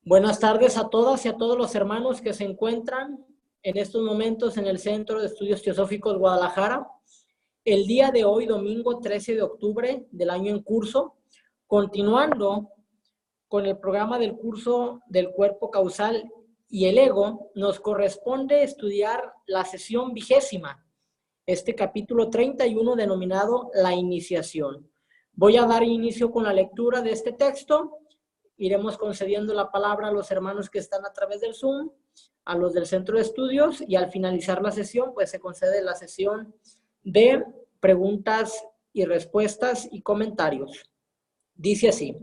Buenas tardes a todas y a todos los hermanos que se encuentran en estos momentos en el Centro de Estudios Teosóficos Guadalajara. El día de hoy, domingo 13 de octubre del año en curso, continuando con el programa del curso del cuerpo causal y el ego, nos corresponde estudiar la sesión 20, este capítulo 31 denominado La Iniciación. Voy a dar inicio con la lectura de este texto. Iremos concediendo la palabra a los hermanos que están a través del Zoom, a los del centro de estudios, y al finalizar la sesión, pues se concede la sesión de preguntas y respuestas y comentarios. Dice así: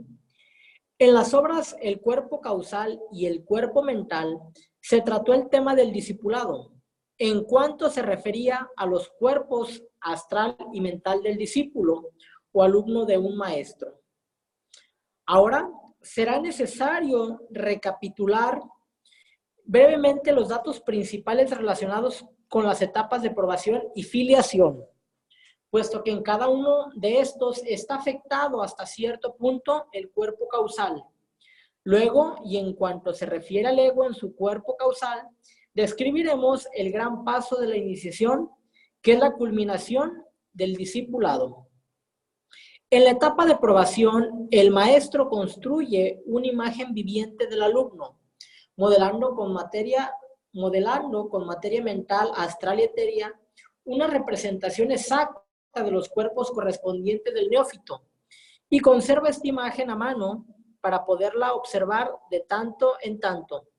en las obras El cuerpo causal y el cuerpo mental se trató el tema del discipulado, en cuanto se refería a los cuerpos astral y mental del discípulo o alumno de un maestro. Ahora será necesario recapitular brevemente los datos principales relacionados con las etapas de probación y filiación, puesto que en cada uno de estos está afectado hasta cierto punto el cuerpo causal. Luego, y en cuanto se refiere al ego en su cuerpo causal, describiremos el gran paso de la iniciación, que es la culminación del discipulado. En la etapa de probación, el maestro construye una imagen viviente del alumno, modelando con materia mental, astral y etérea, una representación exacta de los cuerpos correspondientes del neófito, y conserva esta imagen a mano para poderla observar de tanto en tanto.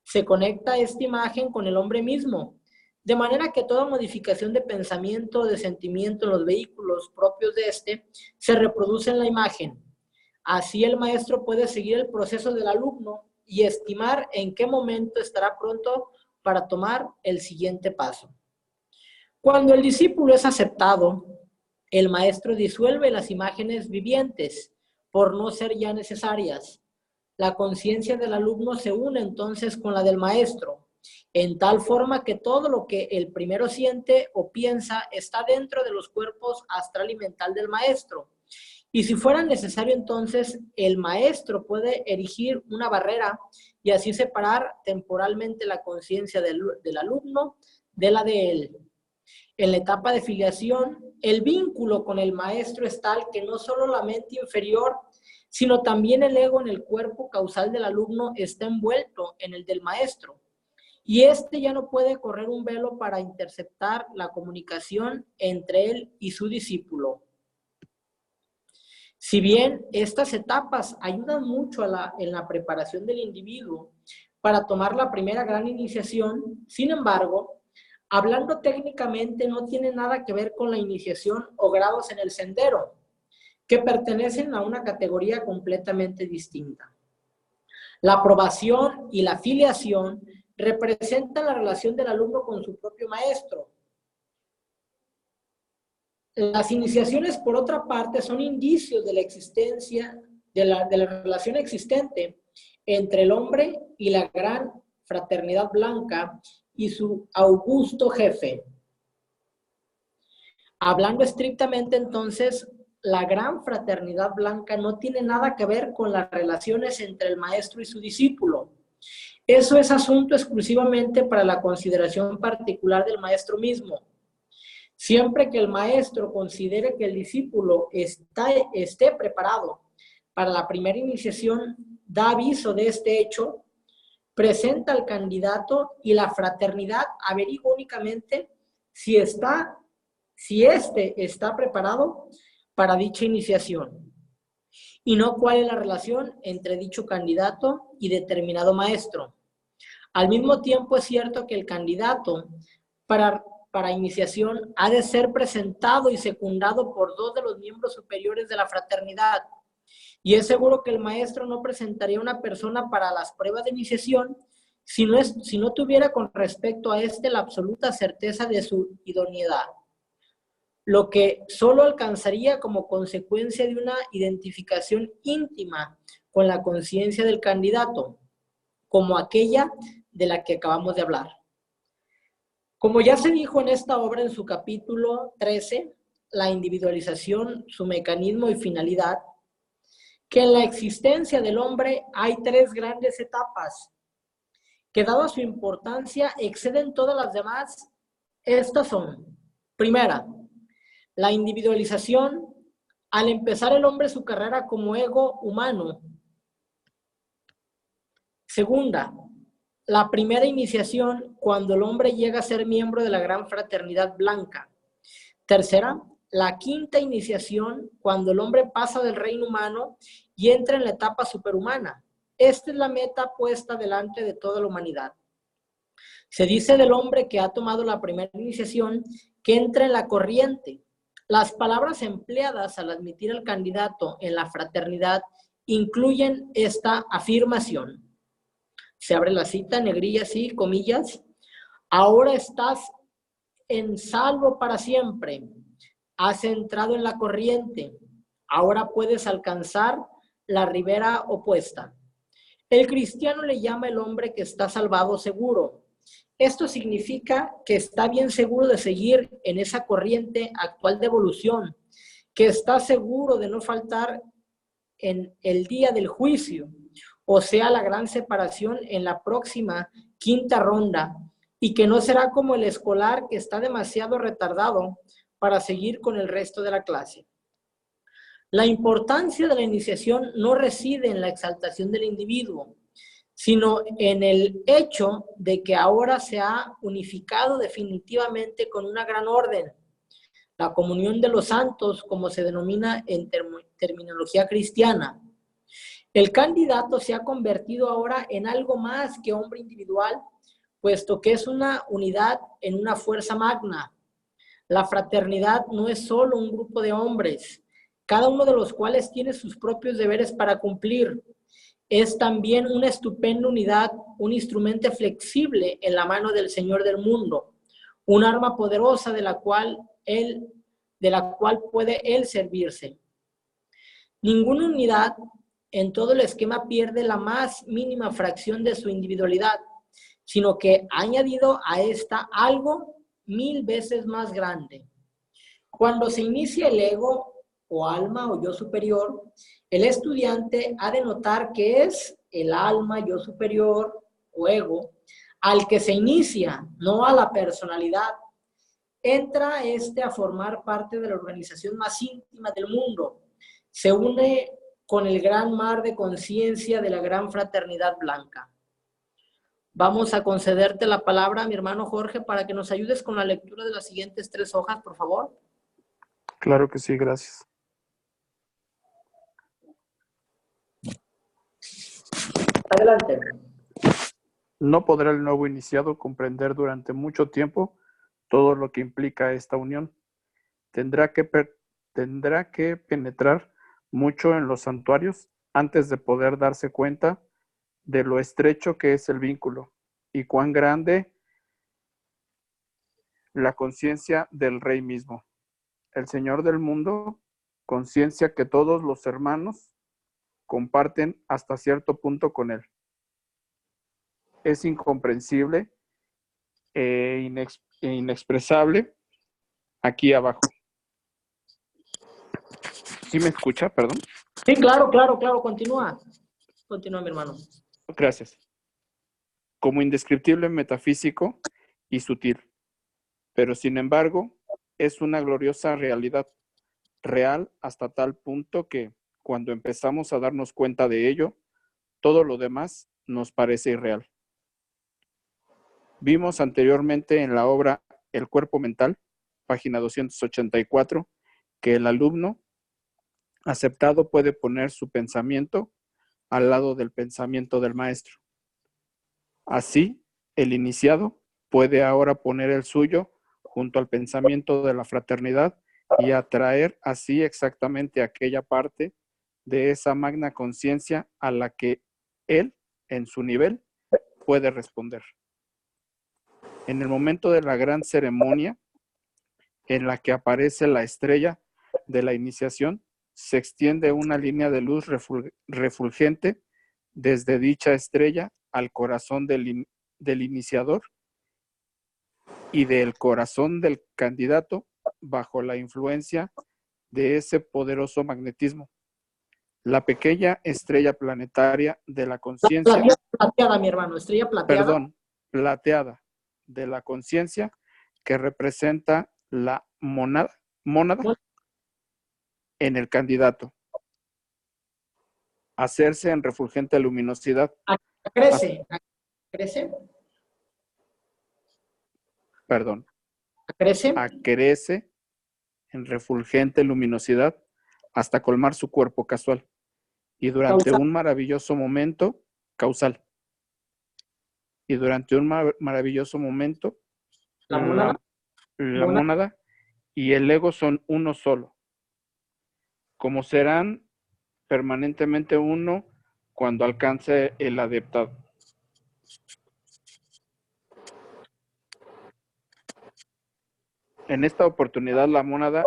Se conecta esta imagen con el hombre mismo, de manera que toda modificación de pensamiento o de sentimiento en los vehículos propios de este se reproduce en la imagen. Así el maestro puede seguir el proceso del alumno y estimar en qué momento estará pronto para tomar el siguiente paso. Cuando el discípulo es aceptado, el maestro disuelve las imágenes vivientes por no ser ya necesarias. La conciencia del alumno se une entonces con la del maestro, en tal forma que todo lo que el primero siente o piensa está dentro de los cuerpos astral y mental del maestro. Y si fuera necesario, entonces el maestro puede erigir una barrera y así separar temporalmente la conciencia del alumno de la de él. En la etapa de filiación, el vínculo con el maestro es tal que no solo la mente inferior, sino también el ego en el cuerpo causal del alumno está envuelto en el del maestro. Y este ya no puede correr un velo para interceptar la comunicación entre él y su discípulo. Si bien estas etapas ayudan mucho en la preparación del individuo para tomar la primera gran iniciación, sin embargo, hablando técnicamente, no tiene nada que ver con la iniciación o grados en el sendero, que pertenecen a una categoría completamente distinta. La aprobación y la filiación representan la relación del alumno con su propio maestro. Las iniciaciones, por otra parte, son indicios de la existencia, de la relación existente entre el hombre y la gran fraternidad blanca y su augusto jefe. Hablando estrictamente, entonces, la gran fraternidad blanca no tiene nada que ver con las relaciones entre el maestro y su discípulo. Eso es asunto exclusivamente para la consideración particular del maestro mismo. Siempre que el maestro considere que el discípulo esté preparado para la primera iniciación, da aviso de este hecho, presenta al candidato y la fraternidad averigua únicamente si éste está preparado para dicha iniciación, y no cuál es la relación entre dicho candidato y determinado maestro. Al mismo tiempo es cierto que el candidato para iniciación ha de ser presentado y secundado por dos de los miembros superiores de la fraternidad, y es seguro que el maestro no presentaría una persona para las pruebas de iniciación si no tuviera con respecto a éste la absoluta certeza de su idoneidad, lo que solo alcanzaría como consecuencia de una identificación íntima con la conciencia del candidato, como aquella de la que acabamos de hablar. Como ya se dijo en esta obra en su capítulo 13, la individualización, su mecanismo y finalidad, que en la existencia del hombre hay tres grandes etapas que, dada su importancia, exceden todas las demás. Estas son: primera, la individualización, al empezar el hombre su carrera como ego humano. Segunda, la primera iniciación, cuando el hombre llega a ser miembro de la gran fraternidad blanca. Tercera, la quinta iniciación, cuando el hombre pasa del reino humano y entra en la etapa superhumana. Esta es la meta puesta delante de toda la humanidad. Se dice del hombre que ha tomado la primera iniciación que entra en la corriente. Las palabras empleadas al admitir al candidato en la fraternidad incluyen esta afirmación. Se abre la cita, negrillas y comillas. Ahora estás en salvo para siempre. Has entrado en la corriente. Ahora puedes alcanzar la ribera opuesta. El cristiano le llama el hombre que está salvado seguro. Esto significa que está bien seguro de seguir en esa corriente actual de evolución, que está seguro de no faltar en el día del juicio, o sea, la gran separación en la próxima quinta ronda, y que no será como el escolar que está demasiado retardado para seguir con el resto de la clase. La importancia de la iniciación no reside en la exaltación del individuo, sino en el hecho de que ahora se ha unificado definitivamente con una gran orden, la comunión de los santos, como se denomina en terminología cristiana. El candidato se ha convertido ahora en algo más que hombre individual, puesto que es una unidad en una fuerza magna. La fraternidad no es solo un grupo de hombres, cada uno de los cuales tiene sus propios deberes para cumplir. Es también una estupenda unidad, un instrumento flexible en la mano del Señor del mundo, un arma poderosa de la cual puede Él servirse. Ninguna unidad en todo el esquema pierde la más mínima fracción de su individualidad, sino que ha añadido a esta algo 1000 veces más grande. Cuando se inicia el ego o alma o yo superior, el estudiante ha de notar que es el alma, yo superior o ego al que se inicia, no a la personalidad. Entra a formar parte de la organización más íntima del mundo. Se une con el gran mar de conciencia de la gran fraternidad blanca. Vamos a concederte la palabra a mi hermano Jorge para que nos ayudes con la lectura de las siguientes 3 hojas, por favor. Claro que sí, gracias. Adelante. No podrá el nuevo iniciado comprender durante mucho tiempo todo lo que implica esta unión. Tendrá que penetrar mucho en los santuarios antes de poder darse cuenta de lo estrecho que es el vínculo y cuán grande la conciencia del Rey mismo, el Señor del mundo, conciencia que todos los hermanos comparten hasta cierto punto con Él. Es incomprensible e inexpresable aquí abajo. ¿Sí me escucha? Perdón. Sí, claro, continúa. Continúa, mi hermano. Gracias. Como indescriptible, metafísico y sutil, pero sin embargo es una gloriosa realidad, real hasta tal punto que cuando empezamos a darnos cuenta de ello, todo lo demás nos parece irreal. Vimos anteriormente en la obra El cuerpo mental, página 284, que el alumno aceptado puede poner su pensamiento al lado del pensamiento del maestro. Así, el iniciado puede ahora poner el suyo junto al pensamiento de la fraternidad y atraer así exactamente aquella parte de esa magna conciencia a la que él, en su nivel, puede responder. En el momento de la gran ceremonia, en la que aparece la estrella de la iniciación, se extiende una línea de luz refulgente desde dicha estrella al corazón del iniciador y del corazón del candidato bajo la influencia de ese poderoso magnetismo. La pequeña estrella planetaria de la conciencia, Plateada, mi hermano, estrella plateada. perdón, plateada de la conciencia que representa la mónada en el candidato. Hacerse en refulgente luminosidad. Crece, crece. Perdón. Crece. Acrece en refulgente luminosidad hasta colmar su cuerpo casual. Y durante un maravilloso momento, causal. Y durante un maravilloso momento, la mónada y el ego son uno solo. Como serán permanentemente uno cuando alcance el adeptado. En esta oportunidad la mónada,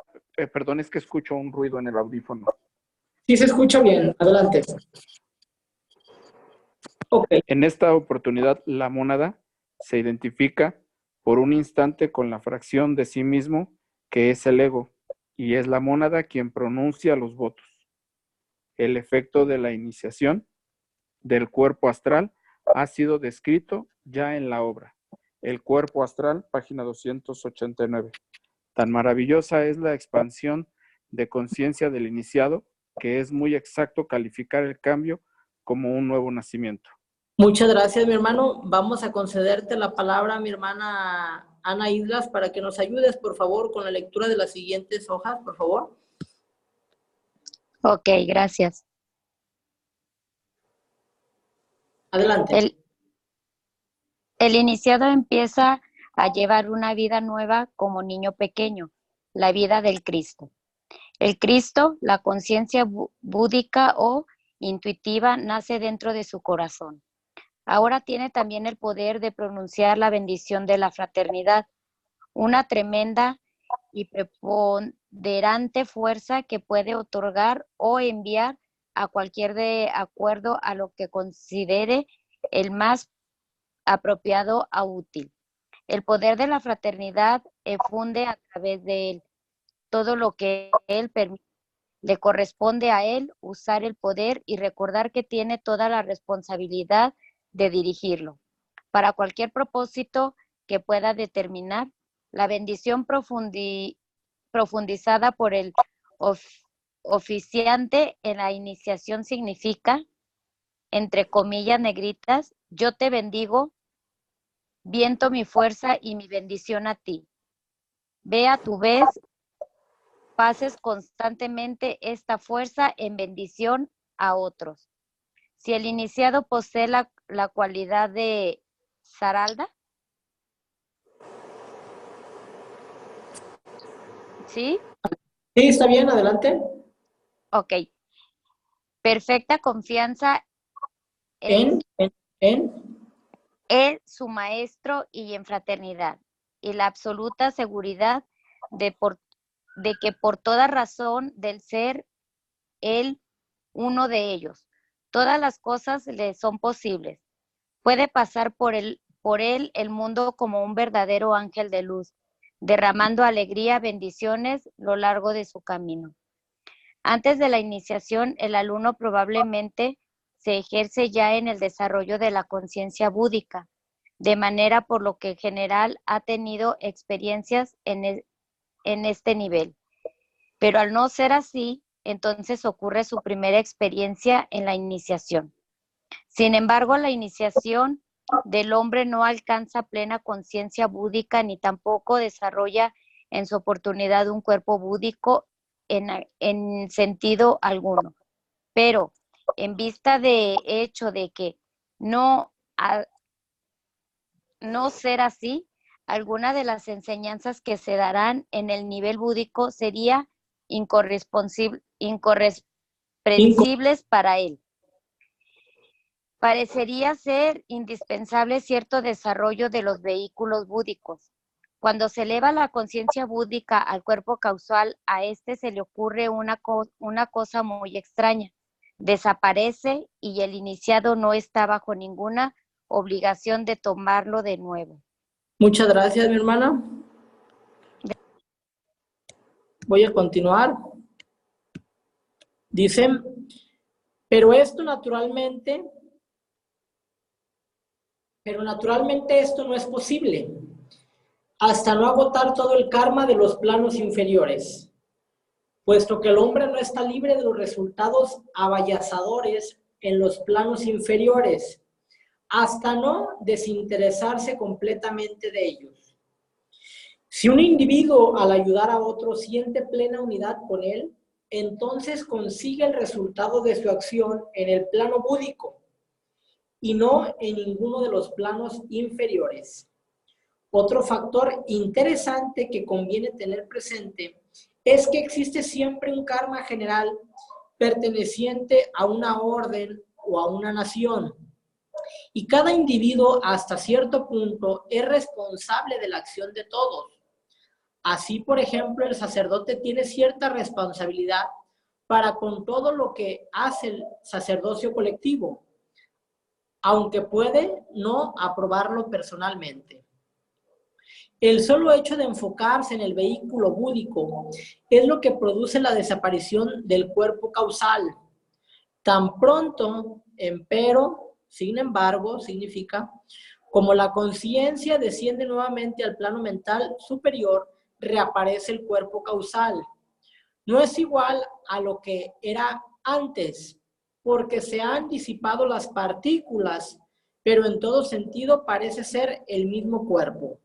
perdón, es que escucho un ruido en el audífono. Sí, se escucha bien. Adelante. Okay. En esta oportunidad la mónada se identifica por un instante con la fracción de sí mismo que es el ego, y es la mónada quien pronuncia los votos. El efecto de la iniciación del cuerpo astral ha sido descrito ya en la obra. El cuerpo astral, página 289. Tan maravillosa es la expansión de conciencia del iniciado que es muy exacto calificar el cambio como un nuevo nacimiento. Muchas gracias, mi hermano. Vamos a concederte la palabra a mi hermana Ana Islas para que nos ayudes, por favor, con la lectura de las siguientes hojas, por favor. Ok, gracias. Adelante. El iniciado empieza a llevar una vida nueva como niño pequeño, la vida del Cristo. El Cristo, la conciencia búdica o intuitiva, nace dentro de su corazón. Ahora tiene también el poder de pronunciar la bendición de la fraternidad, una tremenda y preponderante fuerza que puede otorgar o enviar a cualquier de acuerdo a lo que considere el más apropiado o útil. El poder de la fraternidad funde a través de él. Todo lo que él permite, le corresponde a él usar el poder y recordar que tiene toda la responsabilidad de dirigirlo. Para cualquier propósito que pueda determinar, la bendición profundizada por el oficiante en la iniciación significa, entre comillas negritas, yo te bendigo, viento mi fuerza y mi bendición a ti. Ve a tu vez, pases constantemente esta fuerza en bendición a otros. Si el iniciado posee la cualidad de Saralda, ¿sí? Sí, está bien, adelante. Ok. Perfecta confianza en su maestro y en fraternidad, y la absoluta seguridad de que por toda razón del ser él uno de ellos, todas las cosas le son posibles. Puede pasar por él el mundo como un verdadero ángel de luz, derramando alegría, bendiciones a lo largo de su camino. Antes de la iniciación, el alumno probablemente se ejerce ya en el desarrollo de la conciencia búdica, de manera por lo que en general ha tenido experiencias en este nivel. Pero al no ser así, entonces ocurre su primera experiencia en la iniciación. Sin embargo, la iniciación del hombre no alcanza plena conciencia búdica ni tampoco desarrolla en su oportunidad un cuerpo búdico en sentido alguno. Pero en vista de hecho de que no ser así, alguna de las enseñanzas que se darán en el nivel búdico sería incomprensibles para él. Parecería ser indispensable cierto desarrollo de los vehículos búdicos. Cuando se eleva la conciencia búdica al cuerpo causal, a este se le ocurre una cosa muy extraña. Desaparece y el iniciado no está bajo ninguna obligación de tomarlo de nuevo. Muchas gracias, mi hermana. Voy a continuar. Dice, Pero naturalmente esto no es posible, hasta no agotar todo el karma de los planos inferiores, puesto que el hombre no está libre de los resultados abayazadores en los planos inferiores, hasta no desinteresarse completamente de ellos. Si un individuo al ayudar a otro siente plena unidad con él, entonces consigue el resultado de su acción en el plano búdico y no en ninguno de los planos inferiores. Otro factor interesante que conviene tener presente es que existe siempre un karma general perteneciente a una orden o a una nación. Y cada individuo hasta cierto punto es responsable de la acción de todos. Así, por ejemplo, el sacerdote tiene cierta responsabilidad para con todo lo que hace el sacerdocio colectivo, aunque puede no aprobarlo personalmente. El solo hecho de enfocarse en el vehículo búdico es lo que produce la desaparición del cuerpo causal. Tan pronto, empero, sin embargo, significa, como la conciencia desciende nuevamente al plano mental superior, reaparece el cuerpo causal. No es igual a lo que era antes, porque se han disipado las partículas, pero en todo sentido parece ser el mismo cuerpo.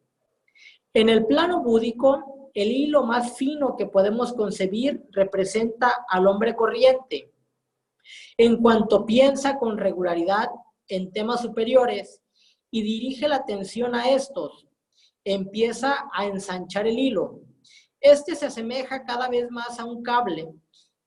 En el plano búdico, el hilo más fino que podemos concebir representa al hombre corriente. En cuanto piensa con regularidad en temas superiores y dirige la atención a estos, empieza a ensanchar el hilo. Este se asemeja cada vez más a un cable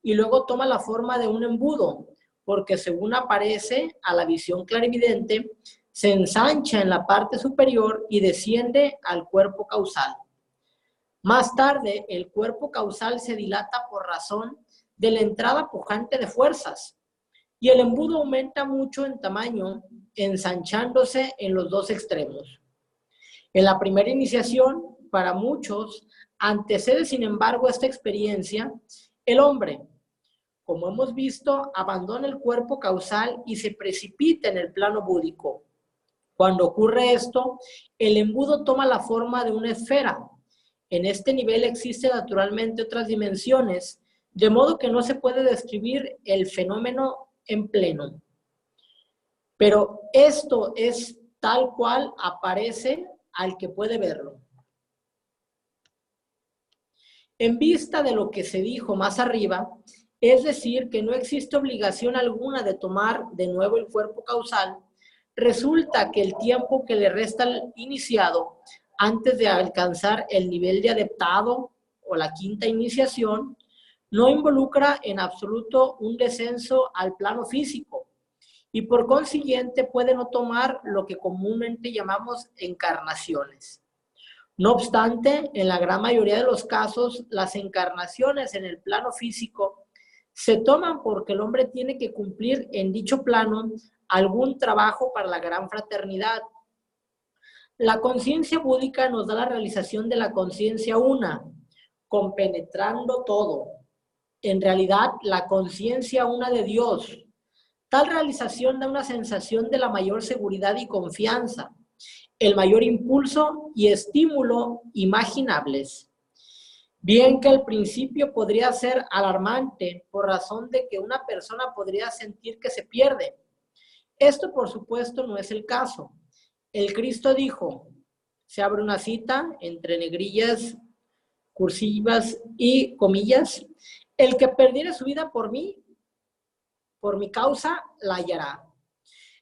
y luego toma la forma de un embudo, porque según aparece a la visión clarividente, se ensancha en la parte superior y desciende al cuerpo causal. Más tarde, el cuerpo causal se dilata por razón de la entrada pujante de fuerzas, y el embudo aumenta mucho en tamaño, ensanchándose en los dos extremos. En la primera iniciación, para muchos, antecede sin embargo esta experiencia, el hombre, como hemos visto, abandona el cuerpo causal y se precipita en el plano búdico. Cuando ocurre esto, el embudo toma la forma de una esfera. En este nivel existen naturalmente otras dimensiones, de modo que no se puede describir el fenómeno en pleno. Pero esto es tal cual aparece al que puede verlo. En vista de lo que se dijo más arriba, es decir, que no existe obligación alguna de tomar de nuevo el cuerpo causal, resulta que el tiempo que le resta al iniciado antes de alcanzar el nivel de adeptado o la quinta iniciación no involucra en absoluto un descenso al plano físico y por consiguiente puede no tomar lo que comúnmente llamamos encarnaciones. No obstante, en la gran mayoría de los casos, las encarnaciones en el plano físico se toman porque el hombre tiene que cumplir en dicho plano algún trabajo para la gran fraternidad. La conciencia búdica nos da la realización de la conciencia una, compenetrando todo. En realidad, la conciencia una de Dios. Tal realización da una sensación de la mayor seguridad y confianza, el mayor impulso y estímulo imaginables. Bien que al principio podría ser alarmante por razón de que una persona podría sentir que se pierde. Esto, por supuesto, no es el caso. El Cristo dijo, se abre una cita entre negrillas, cursivas y comillas, el que perdiere su vida por mí, por mi causa, la hallará.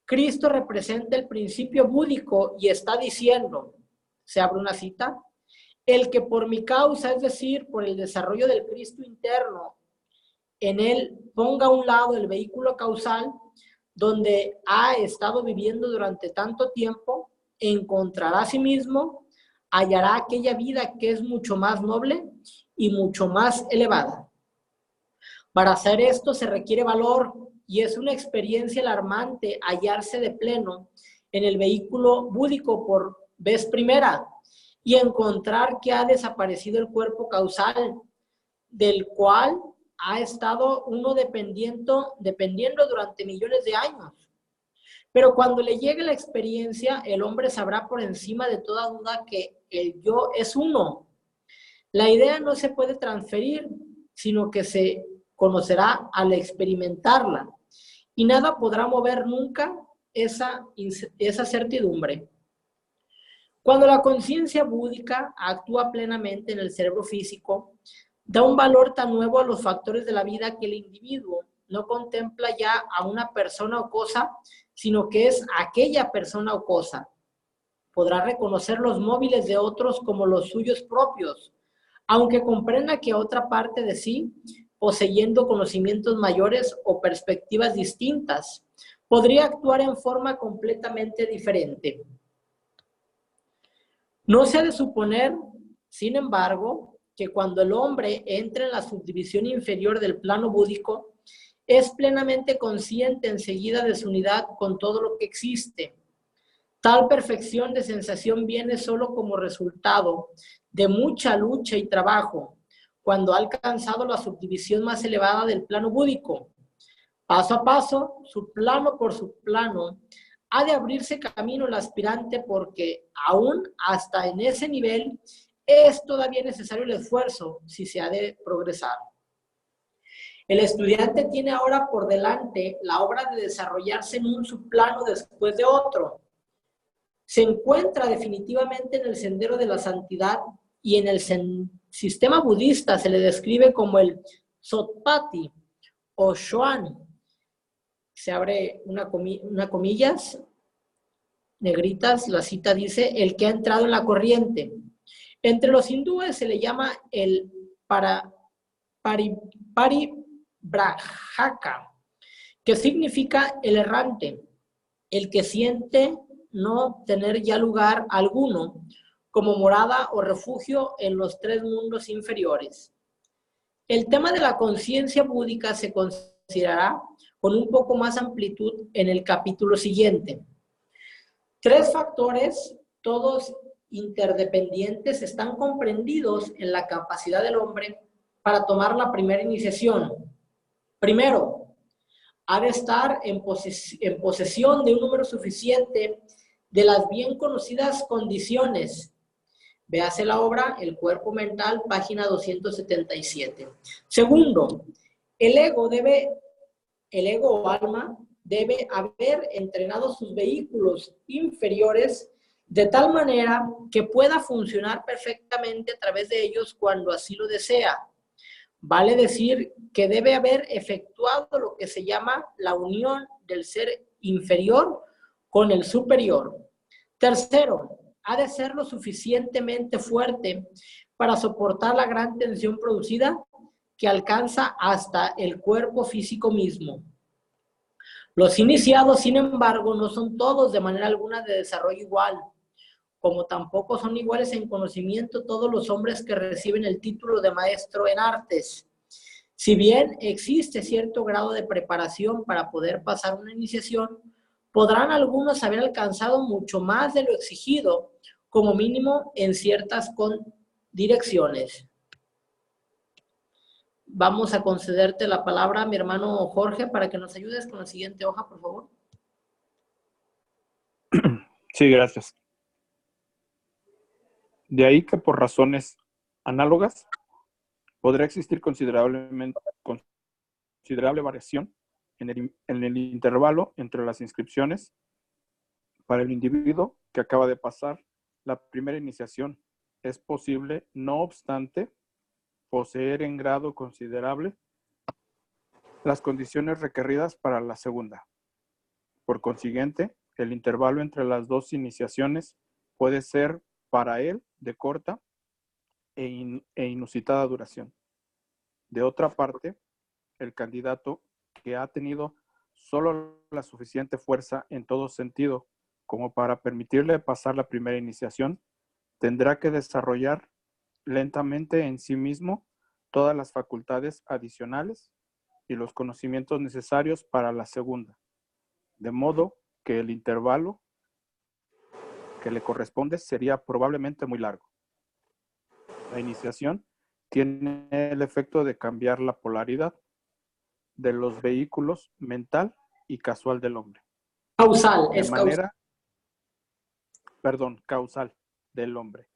Cristo representa el principio búdico y está diciendo, se abre una cita, el que por mi causa, es decir, por el desarrollo del Cristo interno, en él ponga a un lado el vehículo causal, donde ha estado viviendo durante tanto tiempo, encontrará a sí mismo, hallará aquella vida que es mucho más noble y mucho más elevada. Para hacer esto se requiere valor y es una experiencia alarmante hallarse de pleno en el vehículo búdico por vez primera y encontrar que ha desaparecido el cuerpo causal, del cual ha estado uno dependiendo durante millones de años. Pero cuando le llegue la experiencia, el hombre sabrá por encima de toda duda que el yo es uno. La idea no se puede transferir, sino que se conocerá al experimentarla. Y nada podrá mover nunca esa certidumbre. Cuando la conciencia búdica actúa plenamente en el cerebro físico, da un valor tan nuevo a los factores de la vida que el individuo no contempla ya a una persona o cosa, sino que es aquella persona o cosa. Podrá reconocer los móviles de otros como los suyos propios, aunque comprenda que otra parte de sí, poseyendo conocimientos mayores o perspectivas distintas, podría actuar en forma completamente diferente. No se ha de suponer, sin embargo, que cuando el hombre entra en la subdivisión inferior del plano búdico, es plenamente consciente enseguida de su unidad con todo lo que existe. Tal perfección de sensación viene solo como resultado de mucha lucha y trabajo, cuando ha alcanzado la subdivisión más elevada del plano búdico. Paso a paso, subplano por subplano, ha de abrirse camino el aspirante porque aún hasta en ese nivel es todavía necesario el esfuerzo si se ha de progresar. El estudiante tiene ahora por delante la obra de desarrollarse en un subplano después de otro. Se encuentra definitivamente en el sendero de la santidad y en el sistema budista se le describe como el Sotpati o Shoan. Se abre una comillas, negritas, la cita dice, el que ha entrado en la corriente. Entre los hindúes se le llama el Paribrajaka, que significa el errante, el que siente no tener ya lugar alguno como morada o refugio en los tres mundos inferiores. El tema de la conciencia búdica se considerará con un poco más amplitud en el capítulo siguiente. Tres factores, todos interdependientes, están comprendidos en la capacidad del hombre para tomar la primera iniciación. Primero, ha de estar en posesión de un número suficiente de las bien conocidas condiciones. Véase la obra El cuerpo mental, página 277. Segundo, el ego o alma debe haber entrenado sus vehículos inferiores de tal manera que pueda funcionar perfectamente a través de ellos cuando así lo desea. Vale decir que debe haber efectuado lo que se llama la unión del ser inferior con el superior. Tercero, ha de ser lo suficientemente fuerte para soportar la gran tensión producida que alcanza hasta el cuerpo físico mismo. Los iniciados, sin embargo, no son todos de manera alguna de desarrollo igual, como tampoco son iguales en conocimiento todos los hombres que reciben el título de maestro en artes. Si bien existe cierto grado de preparación para poder pasar una iniciación, podrán algunos haber alcanzado mucho más de lo exigido, como mínimo en ciertas direcciones. Vamos a concederte la palabra a mi hermano Jorge para que nos ayudes con la siguiente hoja, por favor. Sí, gracias. De ahí que por razones análogas podrá existir considerable variación en el intervalo entre las inscripciones para el individuo que acaba de pasar la primera iniciación. Es posible, no obstante, poseer en grado considerable las condiciones requeridas para la segunda. Por consiguiente, el intervalo entre las dos iniciaciones puede ser para él de corta e inusitada duración. De otra parte, el candidato que ha tenido solo la suficiente fuerza en todo sentido como para permitirle pasar la primera iniciación, tendrá que desarrollar lentamente en sí mismo todas las facultades adicionales y los conocimientos necesarios para la segunda, de modo que el intervalo que le corresponde sería probablemente muy largo. La iniciación tiene el efecto de cambiar la polaridad de los vehículos mental y casual del hombre. Causal, De es causal. manera, causal del hombre,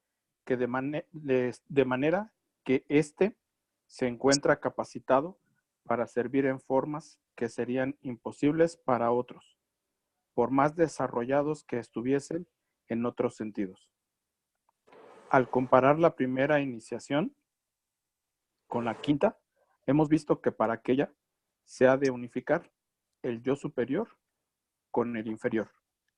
que de manera que éste se encuentra capacitado para servir en formas que serían imposibles para otros, por más desarrollados que estuviesen en otros sentidos. Al comparar la primera iniciación con la quinta, hemos visto que para aquella se ha de unificar el yo superior con el inferior,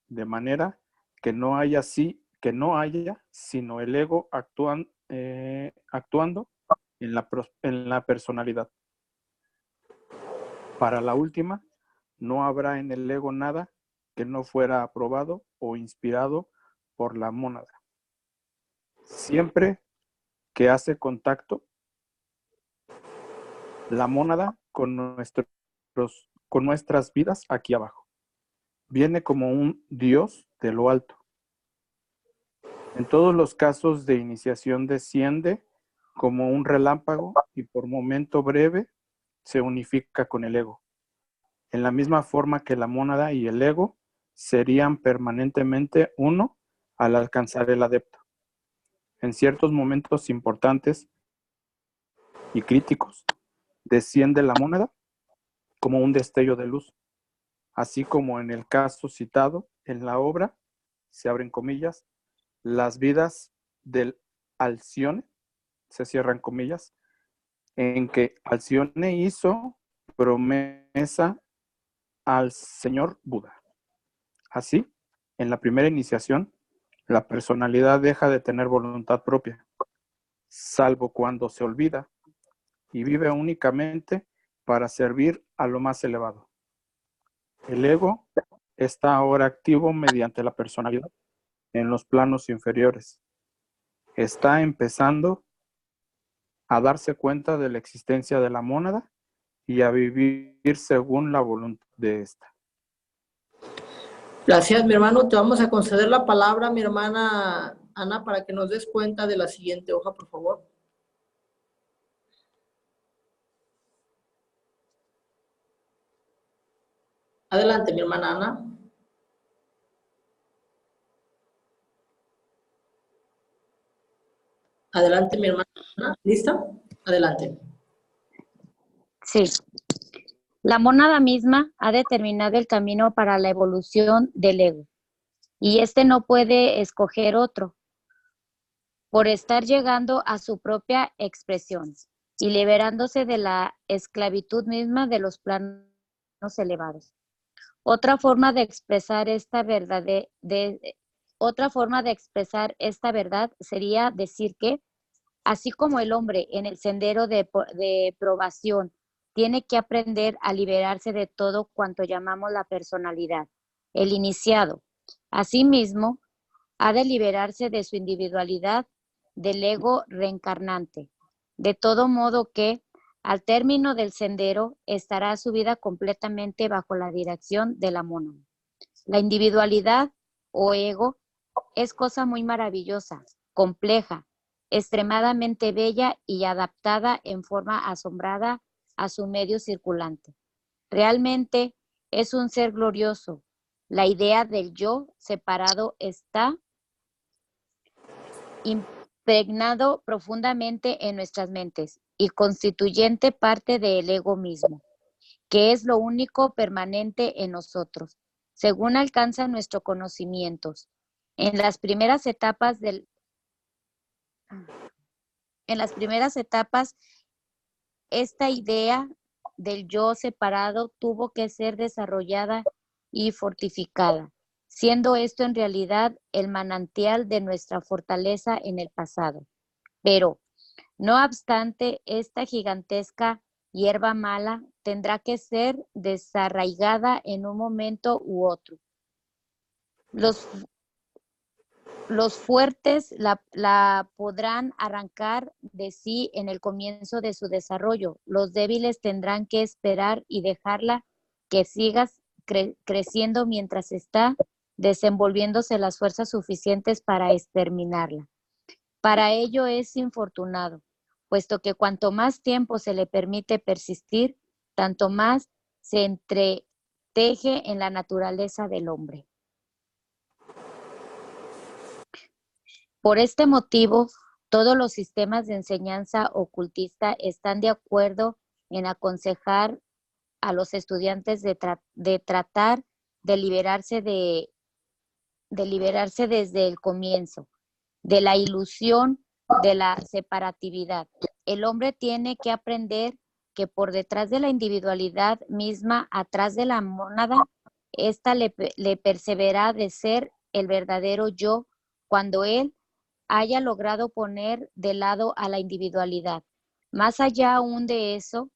de manera que no haya sino el ego actuando en la personalidad. Para la última, no habrá en el ego nada que no fuera aprobado o inspirado por la mónada. Siempre que hace contacto la mónada con nuestras vidas aquí abajo, viene como un Dios de lo alto. En todos los casos de iniciación desciende como un relámpago y por momento breve se unifica con el ego, en la misma forma que la mónada y el ego serían permanentemente uno al alcanzar el adepto. En ciertos momentos importantes y críticos, desciende la mónada como un destello de luz, así como en el caso citado en la obra, se abren comillas, las vidas del Alcione, se cierran comillas, en que Alcione hizo promesa al señor Buda. Así, en la primera iniciación, la personalidad deja de tener voluntad propia, salvo cuando se olvida y vive únicamente para servir a lo más elevado. El ego está ahora activo mediante la personalidad en los planos inferiores. Está empezando a darse cuenta de la existencia de la mónada y a vivir según la voluntad de ésta. Gracias, mi hermano. Te vamos a conceder la palabra, mi hermana Ana, para que nos des cuenta de la siguiente hoja, por favor. Adelante, mi hermana Ana. Adelante, mi hermana Ana. ¿Lista? Adelante. Sí. La mónada misma ha determinado el camino para la evolución del ego, y éste no puede escoger otro, por estar llegando a su propia expresión y liberándose de la esclavitud misma de los planos elevados. Otra forma de expresar esta verdad, sería decir que, así como el hombre en el sendero de probación tiene que aprender a liberarse de todo cuanto llamamos la personalidad, el iniciado, asimismo, ha de liberarse de su individualidad, del ego reencarnante, de todo modo que, al término del sendero, estará su vida completamente bajo la dirección de la mónada. La individualidad o ego es cosa muy maravillosa, compleja, extremadamente bella y adaptada en forma asombrada a su medio circulante. Realmente es un ser glorioso. La idea del yo separado está impregnado profundamente en nuestras mentes y constituyente parte del ego mismo, que es lo único permanente en nosotros, según alcanza nuestros conocimientos. En las primeras etapas, esta idea del yo separado tuvo que ser desarrollada y fortificada, siendo esto en realidad el manantial de nuestra fortaleza en el pasado. Pero, no obstante, esta gigantesca hierba mala tendrá que ser desarraigada en un momento u otro. Los fuertes la podrán arrancar de sí en el comienzo de su desarrollo. Los débiles tendrán que esperar y dejarla que siga creciendo mientras está desenvolviéndose las fuerzas suficientes para exterminarla. Para ello es infortunado, puesto que cuanto más tiempo se le permite persistir, tanto más se entreteje en la naturaleza del hombre. Por este motivo, todos los sistemas de enseñanza ocultista están de acuerdo en aconsejar a los estudiantes de tratar de liberarse desde el comienzo, de la ilusión de la separatividad. El hombre tiene que aprender que por detrás de la individualidad misma, atrás de la mónada, ésta le perseverará de ser el verdadero yo cuando él haya logrado poner de lado a la individualidad. Más allá aún de eso,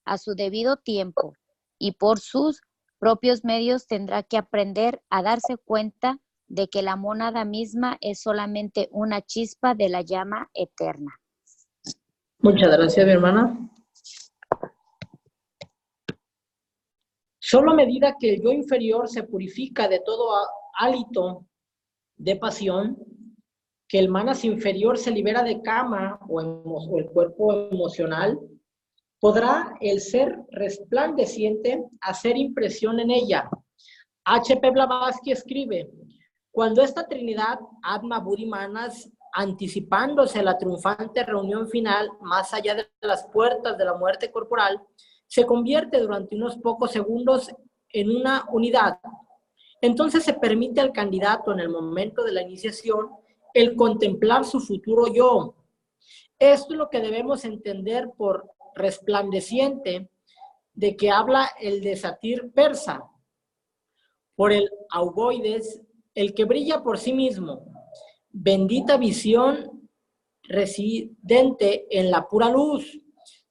a su debido tiempo y por sus propios medios tendrá que aprender a darse cuenta de que la mónada misma es solamente una chispa de la llama eterna. Muchas gracias, mi hermana. Solo a medida que el yo inferior se purifica de todo hálito de pasión, que el manas inferior se libera de kama o el cuerpo emocional, podrá el ser resplandeciente hacer impresión en ella. H.P. Blavatsky escribe: cuando esta Trinidad, Atma, Buddhi, Manas, anticipándose a la triunfante reunión final más allá de las puertas de la muerte corporal, se convierte durante unos pocos segundos en una unidad, entonces se permite al candidato en el momento de la iniciación el contemplar su futuro yo. Esto es lo que debemos entender por resplandeciente, de que habla el de Satir persa, por el Augoides, el que brilla por sí mismo, bendita visión residente en la pura luz,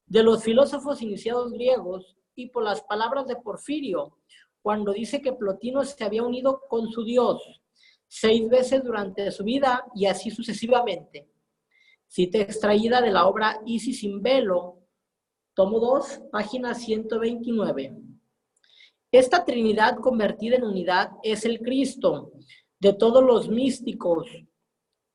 de los filósofos iniciados griegos, y por las palabras de Porfirio, cuando dice que Plotino se había unido con su Dios 6 veces durante su vida y así sucesivamente. Cita extraída de la obra Isis sin velo, tomo 2, página 129. Esta Trinidad convertida en unidad es el Cristo de todos los místicos.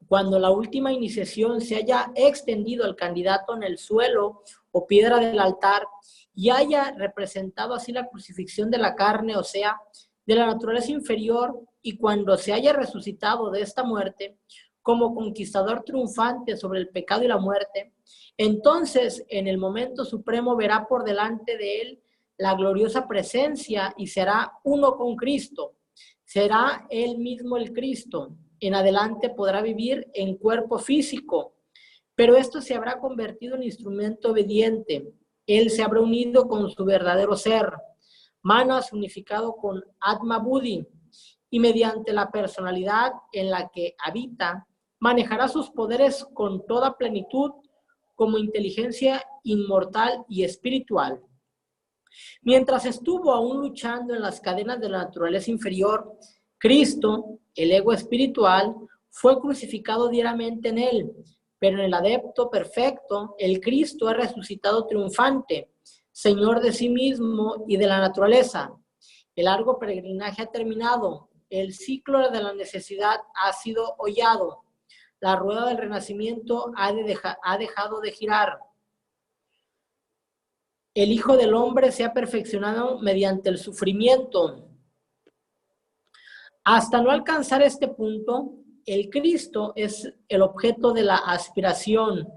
Cuando la última iniciación se haya extendido al candidato en el suelo o piedra del altar y haya representado así la crucifixión de la carne, o sea, de la naturaleza inferior, y cuando se haya resucitado de esta muerte como conquistador triunfante sobre el pecado y la muerte, entonces en el momento supremo verá por delante de él la gloriosa presencia y será uno con Cristo. Será él mismo el Cristo. En adelante podrá vivir en cuerpo físico, pero esto se habrá convertido en instrumento obediente. Él se habrá unido con su verdadero ser, Manas unificado con Atma Buddhi, y mediante la personalidad en la que habita, manejará sus poderes con toda plenitud como inteligencia inmortal y espiritual. Mientras estuvo aún luchando en las cadenas de la naturaleza inferior, Cristo, el ego espiritual, fue crucificado diariamente en él, pero en el adepto perfecto, el Cristo ha resucitado triunfante, Señor de sí mismo y de la naturaleza. El largo peregrinaje ha terminado, el ciclo de la necesidad ha sido hollado, la rueda del renacimiento ha dejado de girar. El Hijo del Hombre se ha perfeccionado mediante el sufrimiento. Hasta no alcanzar este punto, el Cristo es el objeto de la aspiración.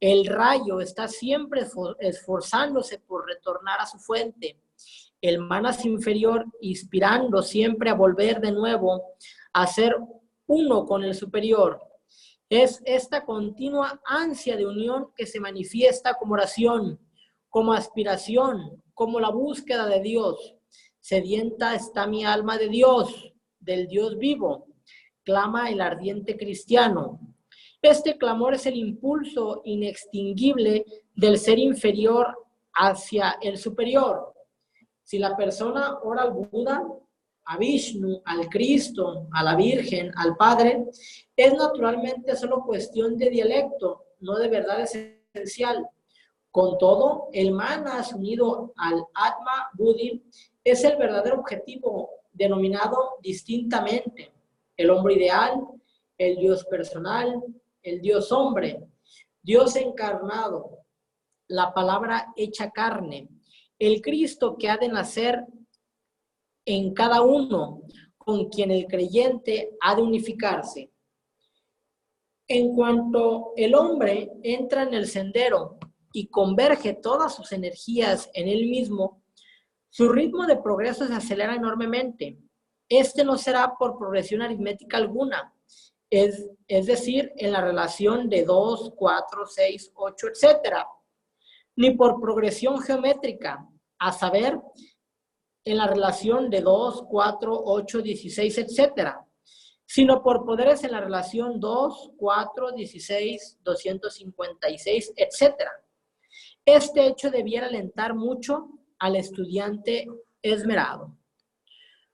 El rayo está siempre esforzándose por retornar a su fuente. El manas inferior inspirando siempre a volver de nuevo a ser uno con el superior. Es esta continua ansia de unión que se manifiesta como oración, como aspiración, como la búsqueda de Dios. Sedienta está mi alma de Dios, del Dios vivo, clama el ardiente cristiano. Este clamor es el impulso inextinguible del ser inferior hacia el superior. Si la persona ora al Buda, a Vishnu, al Cristo, a la Virgen, al Padre, es naturalmente solo cuestión de dialecto, no de verdad esencial. Con todo, el manas unido al Atma Buddhi es el verdadero objetivo, denominado distintamente el hombre ideal, el Dios personal, el Dios hombre, Dios encarnado, la palabra hecha carne, el Cristo que ha de nacer en cada uno, con quien el creyente ha de unificarse. En cuanto el hombre entra en el sendero y converge todas sus energías en él mismo, su ritmo de progreso se acelera enormemente. Este no será por progresión aritmética alguna, es decir, en la relación de 2, 4, 6, 8, etc., ni por progresión geométrica, a saber, en la relación de 2, 4, 8, 16, etc., sino por poderes en la relación 2, 4, 16, 256, etc. Este hecho debiera alentar mucho al estudiante esmerado.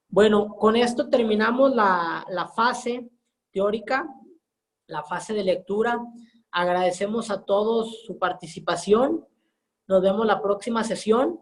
Bueno, con esto terminamos la fase teórica, la fase de lectura. Agradecemos a todos su participación. Nos vemos la próxima sesión.